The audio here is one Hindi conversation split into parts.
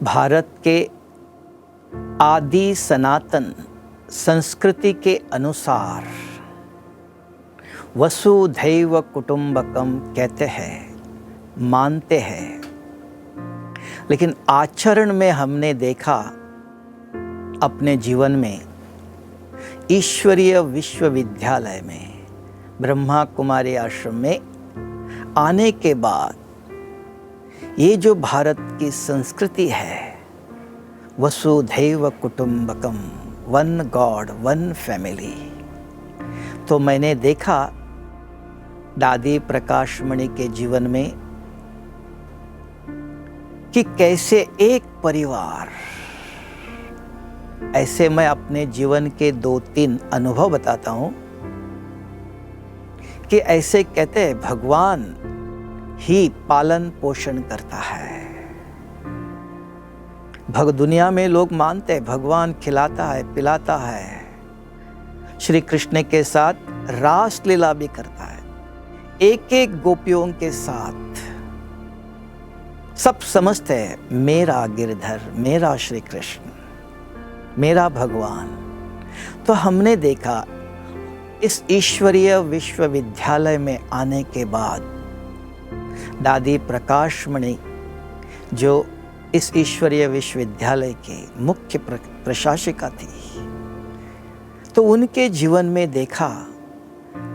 भारत के आदि सनातन संस्कृति के अनुसार वसुधैव कुटुंबकम कहते हैं, मानते हैं, लेकिन आचरण में हमने देखा अपने जीवन में ईश्वरीय विश्वविद्यालय में ब्रह्मा कुमारी आश्रम में आने के बाद ये जो भारत की संस्कृति है, वसुधैव कुटुंबकम, वन गॉड वन फैमिली, तो मैंने देखा दादी प्रकाशमणि के जीवन में कि कैसे एक परिवार, ऐसे मैं अपने जीवन के 2-3 अनुभव बताता हूं कि ऐसे कहते हैं भगवान ही पालन पोषण करता है। दुनिया में लोग मानते हैं भगवान खिलाता है, पिलाता है, श्री कृष्ण के साथ रास लीला भी करता है, एक एक गोपियों के साथ। सब समझते हैं मेरा गिरधर, मेरा श्री कृष्ण, मेरा भगवान। तो हमने देखा इस ईश्वरीय विश्वविद्यालय में आने के बाद दादी प्रकाशमणि जो इस ईश्वरीय विश्वविद्यालय के मुख्य प्रशासिका थी, तो उनके जीवन में देखा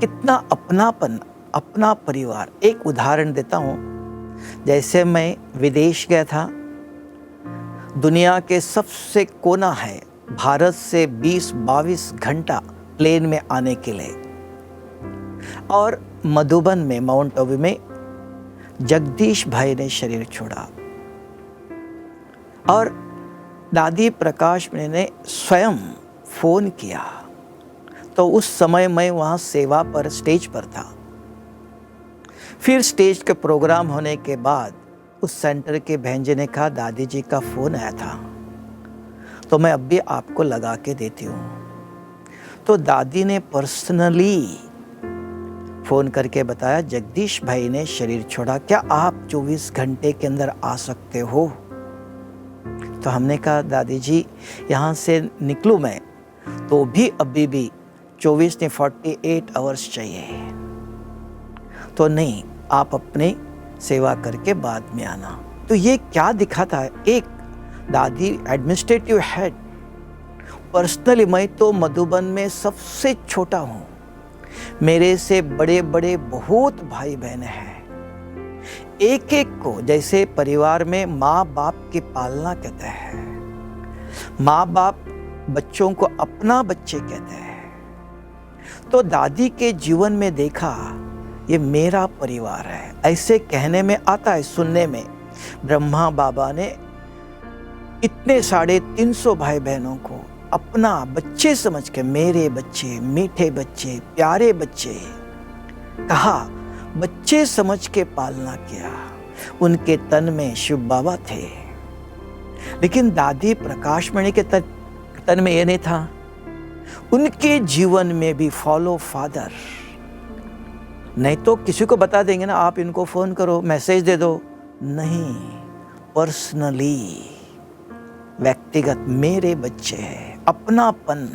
कितना अपनापन, अपना परिवार। एक उदाहरण देता हूँ, जैसे मैं विदेश गया था, दुनिया के सबसे कोना है, भारत से 20-22 घंटा प्लेन में आने के लिए, और मधुबन में माउंट आबू में जगदीश भाई ने शरीर छोड़ा और दादी प्रकाशमणि ने स्वयं फोन किया। तो उस समय मैं वहाँ सेवा पर, स्टेज पर था। फिर स्टेज के प्रोग्राम होने के बाद उस सेंटर के बहन जी ने कहा दादी जी का फ़ोन आया था, तो मैं अब भी आपको लगा के देती हूँ। तो दादी ने पर्सनली फ़ोन करके बताया जगदीश भाई ने शरीर छोड़ा, क्या आप 24 घंटे के अंदर आ सकते हो? तो हमने कहा दादी जी यहाँ से निकलूँ मैं तो भी अभी भी 24 ने 48 आवर्स चाहिए। तो नहीं, आप अपने सेवा करके बाद में आना। तो ये क्या दिखाता है? एक दादी एडमिनिस्ट्रेटिव हेड, पर्सनली मैं तो मधुबन में सबसे छोटा हूँ, मेरे से बड़े बड़े बहुत भाई बहन हैं। एक एक को, जैसे परिवार में माँ बाप की पालना कहते हैं, माँ बाप बच्चों को अपना बच्चे कहते हैं। तो दादी के जीवन में देखा ये मेरा परिवार है, ऐसे कहने में आता है, सुनने में। ब्रह्मा बाबा ने इतने 350 भाई बहनों को अपना बच्चे समझ के, मेरे बच्चे, मीठे बच्चे, प्यारे बच्चे कहा, बच्चे समझ के पालना किया। उनके तन में शिव बाबा थे, लेकिन दादी प्रकाशमणि के तन में ये नहीं था। उनके जीवन में भी फॉलो फादर, नहीं तो किसी को बता देंगे ना, आप इनको फोन करो, मैसेज दे दो, नहीं, पर्सनली, व्यक्तिगत, मेरे बच्चे हैं, अपनापन।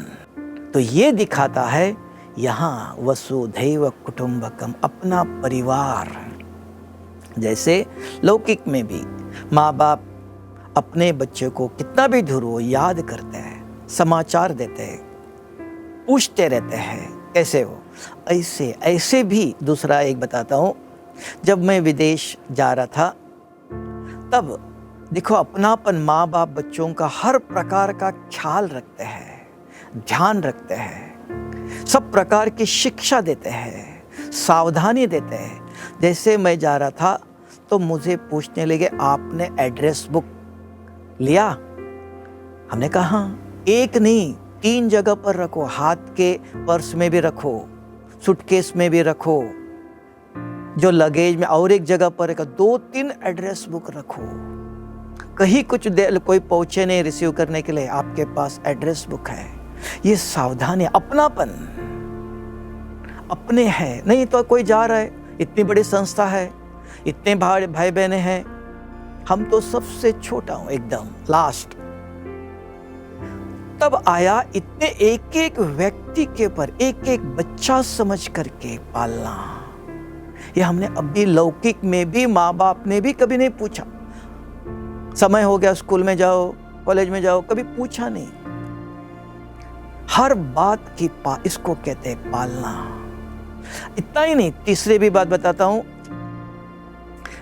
तो ये दिखाता है यहाँ वसुधैव कुटुंबकम, अपना परिवार। जैसे लौकिक में भी माँ बाप अपने बच्चे को कितना भी दूर हो याद करते हैं, समाचार देते हैं, पूछते रहते हैं कैसे हो। ऐसे भी दूसरा एक बताता हूँ, जब मैं विदेश जा रहा था तब देखो अपनापन, माँ बाप बच्चों का हर प्रकार का ख्याल रखते हैं, ध्यान रखते हैं, सब प्रकार की शिक्षा देते हैं, सावधानी देते हैं। जैसे मैं जा रहा था तो मुझे पूछने लगे आपने एड्रेस बुक लिया? हमने कहा हाँ। एक नहीं, 3 जगह पर रखो, हाथ के पर्स में भी रखो, सूटकेस में भी रखो, जो लगेज में, और एक जगह पर रखो, 2-3 एड्रेस बुक रखो। कहीं कुछ कोई पहुंचे नहीं रिसीव करने के लिए, आपके पास एड्रेस बुक है। ये सावधानी, अपनापन, अपने हैं। नहीं तो कोई जा रहा है, इतनी बड़ी संस्था है, इतने भाई बहने हैं, हम तो सबसे छोटा हूं, एकदम लास्ट। तब आया इतने एक एक व्यक्ति के ऊपर एक एक बच्चा समझ करके पालना। ये हमने अभी लौकिक में भी माँ बाप ने भी कभी नहीं पूछा। समय हो गया, स्कूल में जाओ, कॉलेज में जाओ, कभी पूछा नहीं। हर बात की इसको कहते हैं पालना। इतना ही नहीं, तीसरी भी बात बताता हूं।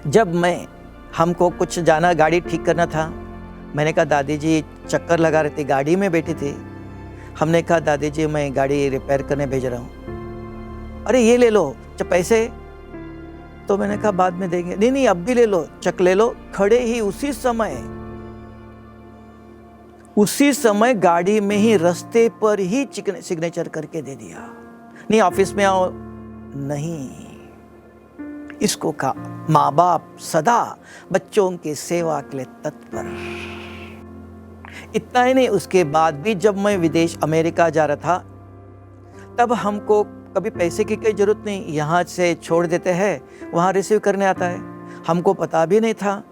जब हमको कुछ जाना, गाड़ी ठीक करना था, मैंने कहा दादी जी चक्कर लगा रहे थे, गाड़ी में बैठे थे। हमने कहा दादी जी मैं गाड़ी रिपेयर करने भेज रहा हूँ। अरे ये ले लो पैसे। तो मैंने कहा बाद में देंगे। नहीं नहीं अब भी ले लो, चक ले लो। खड़े ही उसी समय गाड़ी में ही रास्ते पर ही सिग्नेचर करके दे दिया। नहीं ऑफिस में आओ, नहीं। इसको कहा माँ बाप सदा बच्चों की सेवा के लिए तत्पर। इतना ही नहीं, उसके बाद भी जब मैं विदेश अमेरिका जा रहा था, तब हमको कभी पैसे की कोई जरूरत नहीं, यहाँ से छोड़ देते हैं, वहाँ रिसीव करने आता है। हमको पता भी नहीं था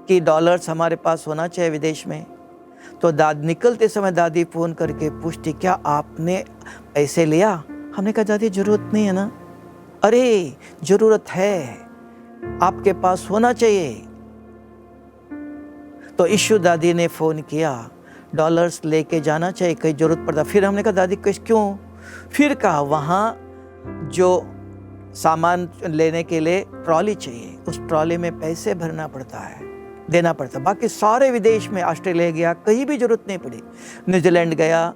कि डॉलर्स हमारे पास होना चाहिए विदेश में। तो निकलते समय दादी फ़ोन करके पूछती क्या आपने पैसे लिया? हमने कहा दादी ज़रूरत नहीं है ना। अरे ज़रूरत है, आपके पास होना चाहिए। तो इशू दादी ने फ़ोन किया, डॉलर्स लेके जाना चाहिए, कहीं ज़रूरत पड़ता। फिर हमने कहा दादी क्यों? फिर कहा वहाँ जो सामान लेने के लिए ट्रॉली चाहिए, उस ट्रॉली में पैसे भरना पड़ता है, देना पड़ता। बाकी सारे विदेश में, ऑस्ट्रेलिया गया कहीं भी जरूरत नहीं पड़ी, न्यूजीलैंड गया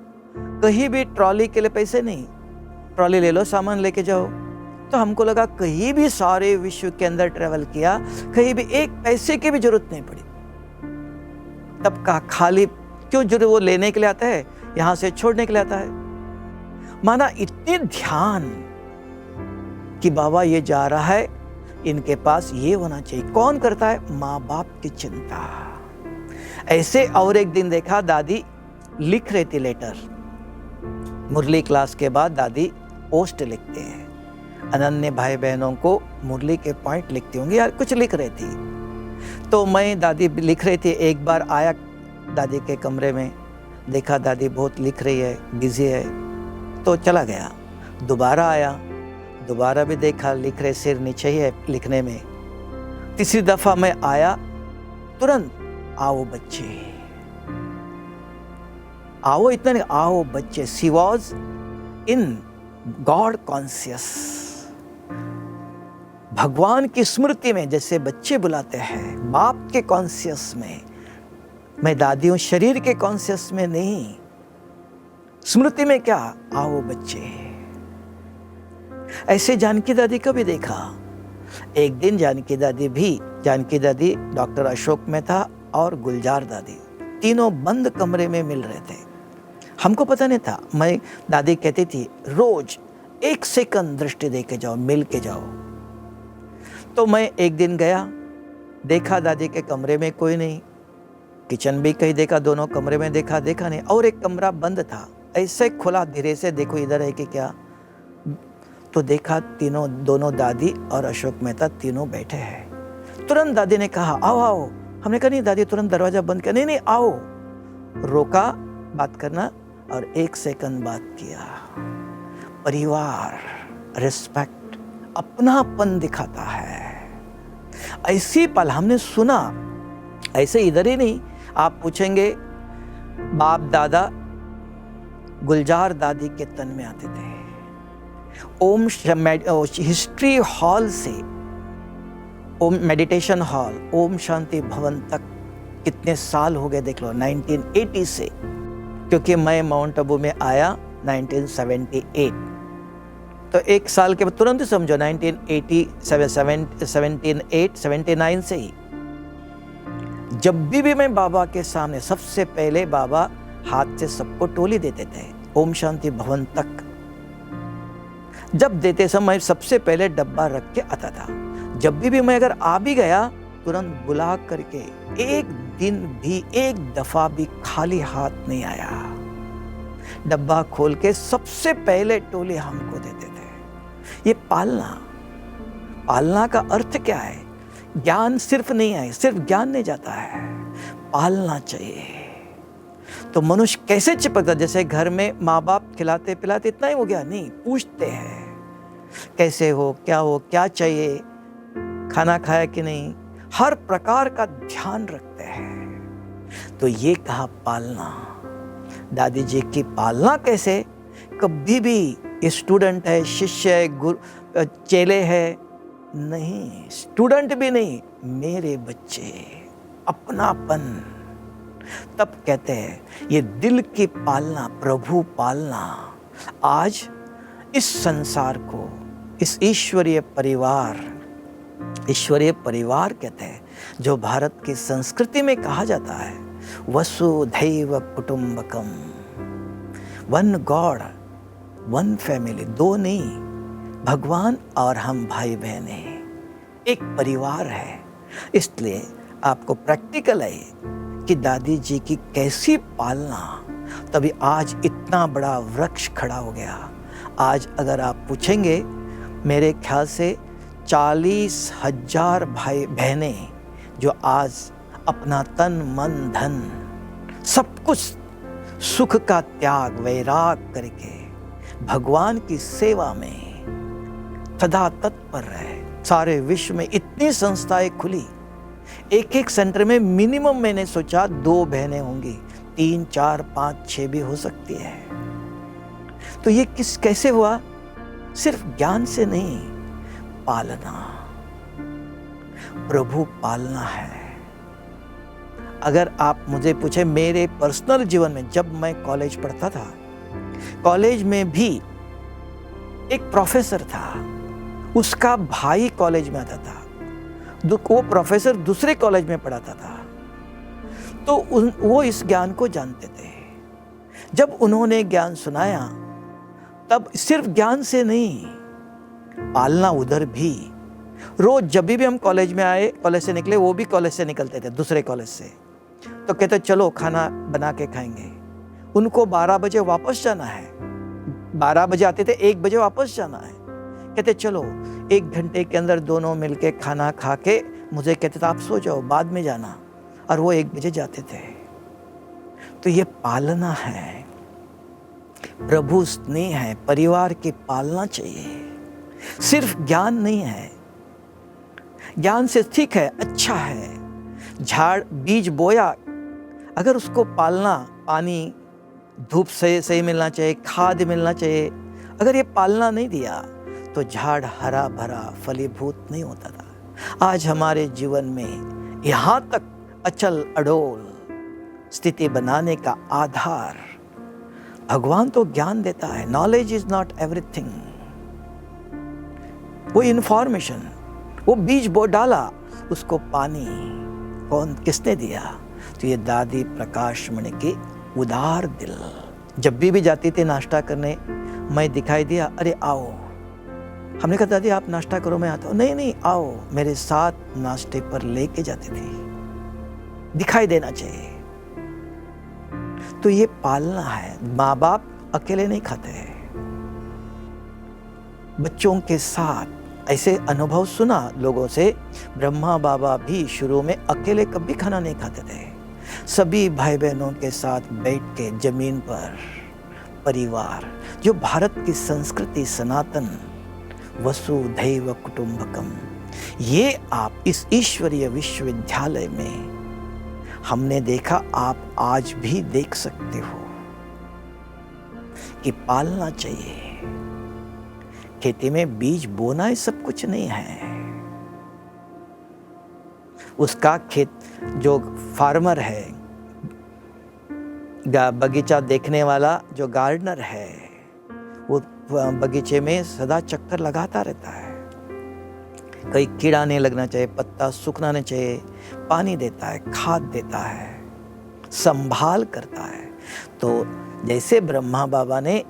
कहीं भी ट्रॉली के लिए पैसे नहीं, ट्रॉली ले लो सामान लेके जाओ। तो हमको लगा कहीं भी सारे विश्व के अंदर ट्रैवल किया, कहीं भी एक पैसे की भी जरूरत नहीं पड़ी। तब कहा खाली क्यों जरूर वो लेने के लिए आता है, यहां से छोड़ने के लिए आता है। माना इतने ध्यान कि बाबा ये जा रहा है, इनके पास ये होना चाहिए। कौन करता है? माँ बाप की चिंता। ऐसे और एक दिन देखा दादी लिख रही थी लेटर। मुरली क्लास के बाद दादी पोस्ट लिखते हैं, अनन्य भाई बहनों को मुरली के पॉइंट लिखती होंगी या कुछ लिख रही थी। तो मैं दादी लिख रही थी, एक बार आया दादी के कमरे में, देखा दादी बहुत लिख रही है, बिजी है, तो चला गया। दोबारा आया, दोबारा भी देखा लिख रहे, सिर नीचे ही है लिखने में। तीसरी दफा मैं आया, तुरंत आओ बच्चे, आओ, इतना नहीं, आओ बच्चे। She was in God conscious, भगवान की स्मृति में, जैसे बच्चे बुलाते हैं बाप के कॉन्शियस में। मैं दादी हूं, शरीर के कॉन्शियस में नहीं, स्मृति में। क्या? आओ बच्चे। ऐसे जानकी दादी को भी देखा। एक दिन जानकी दादी डॉक्टर अशोक मेहता और गुलजार दादी तीनों बंद कमरे में मिल रहे थे। हमको पता नहीं था। मैं दादी कहती थी रोज 1 सेकंड दृष्टि दे के जाओ, मिल के जाओ। तो मैं एक दिन गया, देखा दादी के कमरे में कोई नहीं, किचन भी कहीं देखा, दोनों कमरे में देखा नहीं, और एक कमरा बंद था। ऐसे खुला धीरे से, देखो इधर है कि क्या, तो देखा दोनों दादी और अशोक मेहता तीनों बैठे हैं। तुरंत दादी ने कहा आओ आओ। हमने कहा नहीं दादी, तुरंत दरवाजा बंद किया। नहीं आओ। रोका बात करना और 1 सेकंड बात किया। परिवार, रिस्पेक्ट, अपनापन दिखाता है। ऐसी पल हमने सुना। ऐसे इधर ही नहीं, आप पूछेंगे बाप दादा गुलजार दादी के तन में आते थे। हिस्ट्री हॉल से ओम मेडिटेशन हॉल, ओम शांति भवन तक कितने साल हो गए देख लो, 1980 से। क्योंकि मैं माउंट आबू में आया 1978, तो 1 साल के बाद तुरंत समझो 1980, 79 से ही जब भी मैं बाबा के सामने, सबसे पहले बाबा हाथ से सबको टोली देते थे ओम शांति भवन तक। जब देते समय सबसे पहले डब्बा रख के आता था। जब भी मैं अगर आ भी गया, तुरंत बुला करके, एक दिन भी, एक दफा भी खाली हाथ नहीं आया। डब्बा खोल के सबसे पहले टोली हमको देते थे। ये पालना का अर्थ क्या है? ज्ञान सिर्फ नहीं है, सिर्फ ज्ञान नहीं जाता है, पालना चाहिए। तो मनुष्य कैसे चिपकता, जैसे घर में माँ बाप खिलाते पिलाते इतना ही हो गया, नहीं, पूछते हैं कैसे हो, क्या चाहिए, खाना खाया कि नहीं, हर प्रकार का ध्यान रखते हैं। तो ये कहा पालना। दादी जी की पालना कैसे, कभी भी स्टूडेंट है, शिष्य है, गुरु चेले है, नहीं, स्टूडेंट भी नहीं, मेरे बच्चे, अपनापन। तब कहते हैं ये दिल की पालना, प्रभु पालना। आज इस संसार को, इस ईश्वरीय परिवार कहते हैं, जो भारत की संस्कृति में कहा जाता है वसुधैव कुटुंबकम, वन गॉड, वन फैमिली, दो नहीं, भगवान और हम भाई बहने, एक परिवार है। इसलिए आपको प्रैक्टिकल है कि दादी जी की कैसी पालना, तभी आज इतना बड़ा वृक्ष खड़ा हो गया। आज अगर आप पूछेंगे, मेरे ख्याल से 40,000 भाई बहनें जो आज अपना तन मन धन सब कुछ सुख का त्याग वैराग करके भगवान की सेवा में सदा तत्पर रहे। सारे विश्व में इतनी संस्थाएं खुली, एक सेंटर में मिनिमम मैंने सोचा 2 बहनें होंगी, 3, 4, 5, 6 भी हो सकती है। तो ये कैसे हुआ, सिर्फ ज्ञान से नहीं, पालना, प्रभु पालना है। अगर आप मुझे पूछे मेरे पर्सनल जीवन में, जब मैं कॉलेज पढ़ता था, कॉलेज में भी एक प्रोफेसर था, उसका भाई कॉलेज में आता था, वो प्रोफेसर दूसरे कॉलेज में पढ़ाता था, तो वो इस ज्ञान को जानते थे। जब उन्होंने ज्ञान सुनाया, तब सिर्फ ज्ञान से नहीं, पालना उधर भी। रोज जब भी हम कॉलेज में आए, कॉलेज से निकले, वो भी कॉलेज से निकलते थे, दूसरे कॉलेज से, तो कहते चलो खाना बना के खाएंगे। उनको 12 बजे वापस जाना है, 12 बजे आते थे, 1 बजे वापस जाना है। कहते चलो 1 घंटे के अंदर दोनों मिलके खाना खा के, मुझे कहते थे आप सो जाओ, बाद में जाना, और वो 1 बजे जाते थे। तो ये पालना है, प्रभु स्नेह है, परिवार की पालना चाहिए। सिर्फ ज्ञान नहीं है, ज्ञान से ठीक है, अच्छा है, झाड़ बीज बोया, अगर उसको पालना, पानी धूप से सही मिलना चाहिए, खाद मिलना चाहिए, अगर ये पालना नहीं दिया तो झाड़ हरा भरा फलीभूत नहीं होता था। आज हमारे जीवन में यहाँ तक अचल अडोल स्थिति बनाने का आधार भगवान तो ज्ञान देता है। Knowledge is not everything. वो इंफॉर्मेशन, वो बीज बो डाला, उसको पानी किसने दिया? तो ये दादी प्रकाश मणि के उदार दिल। जब भी जाती थी नाश्ता करने, मैं दिखाई दिया, अरे आओ, हमने कहा दादी आप नाश्ता करो, मैं आता हूँ। नहीं आओ, मेरे साथ नाश्ते पर लेके जाती थी, दिखाई देना चाहिए। तो ये पालना है। माँ बाप अकेले नहीं खाते हैं, बच्चों के साथ। ऐसे अनुभव सुना लोगों से, ब्रह्मा बाबा भी शुरू में अकेले कभी खाना नहीं खाते थे, सभी भाई बहनों के साथ बैठ के जमीन पर, परिवार, जो भारत की संस्कृति सनातन वसुधैव कुटुंबकम, ये आप इस ईश्वरीय विश्वविद्यालय में हमने देखा, आप आज भी देख सकते हो कि पालना चाहिए। खेती में बीज बोना ही सब कुछ नहीं है। उसका खेत, जो फार्मर है, बगीचा देखने वाला जो गार्डनर है, वो बगीचे में सदा चक्कर लगाता रहता है। कहीं कीड़ा नहीं लगना चाहिए, पत्ता सूखना नहीं चाहिए, पानी देता है, खाद देता है, संभाल करता है। तो जैसे ब्रह्मा बाबा ने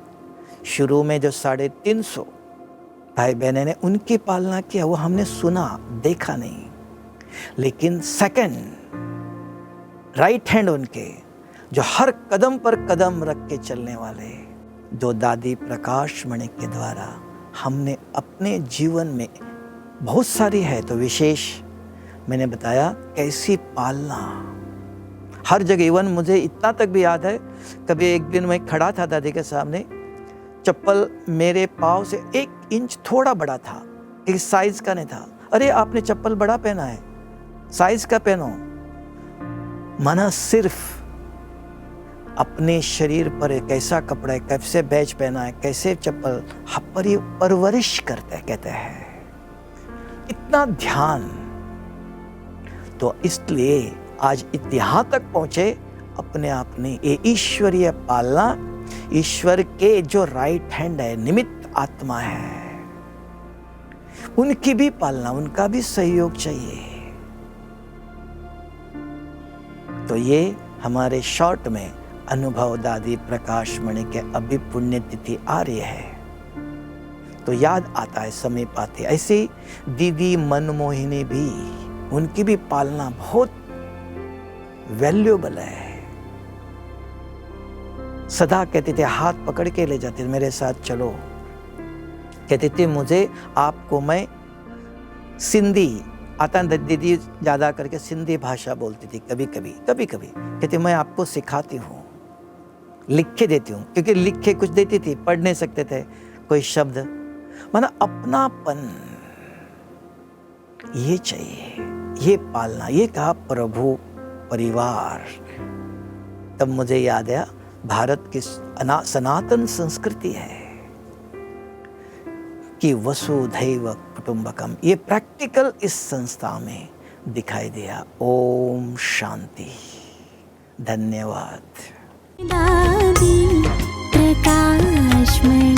शुरू में जो 350 भाई बहने ने उनकी पालना किया, वो हमने सुना, देखा नहीं, लेकिन सेकंड राइट हैंड उनके, जो हर कदम पर कदम रख के चलने वाले, जो दादी प्रकाश मणि के द्वारा हमने अपने जीवन में, बहुत सारी है तो विशेष मैंने बताया कैसी पालना, हर जगह। इवन मुझे इतना तक भी याद है, कभी एक दिन मैं खड़ा था दादी के सामने, चप्पल मेरे पाँव से 1 इंच थोड़ा बड़ा था, एक साइज का नहीं था। अरे आपने चप्पल बड़ा पहना है, साइज का पहनो। माना सिर्फ अपने शरीर पर एक ऐसा कपड़ा है, कैसे बैच पहना है, कैसे चप्पल, परवरिश करते कहते हैं, इतना ध्यान। तो इसलिए आज यहाँ तक पहुंचे अपने आप ने। ये ईश्वरीय पालना, ईश्वर के जो राइट हैंड है, निमित्त आत्मा है, उनकी भी पालना, उनका भी सहयोग चाहिए। तो ये हमारे शॉर्ट में अनुभव दादी प्रकाश मणि के अभी पुण्यतिथि आ रही है तो याद आता है समीप आते। ऐसे दीदी मनमोहिनी भी, उनकी भी पालना बहुत वैल्यूएबल है। सदा कहते थे, हाथ पकड़ के ले जाते थे, मेरे साथ चलो। कहते थे मुझे, आपको मैं सिंधी आता, दीदी ज्यादा करके सिंधी भाषा बोलती थी, कभी कभी कहते मैं आपको सिखाती हूँ, लिख के देती हूँ, क्योंकि लिख के कुछ देती थी, पढ़ नहीं सकते थे कोई शब्द। माना अपनापन ये चाहिए, ये पालना। ये कहा प्रभु परिवार। तब मुझे याद आया भारत की सनातन संस्कृति है कि वसुधैव कुटुंबकम, ये प्रैक्टिकल इस संस्था में दिखाई दिया। ओम शांति, धन्यवाद। दादी प्रकाश मणि।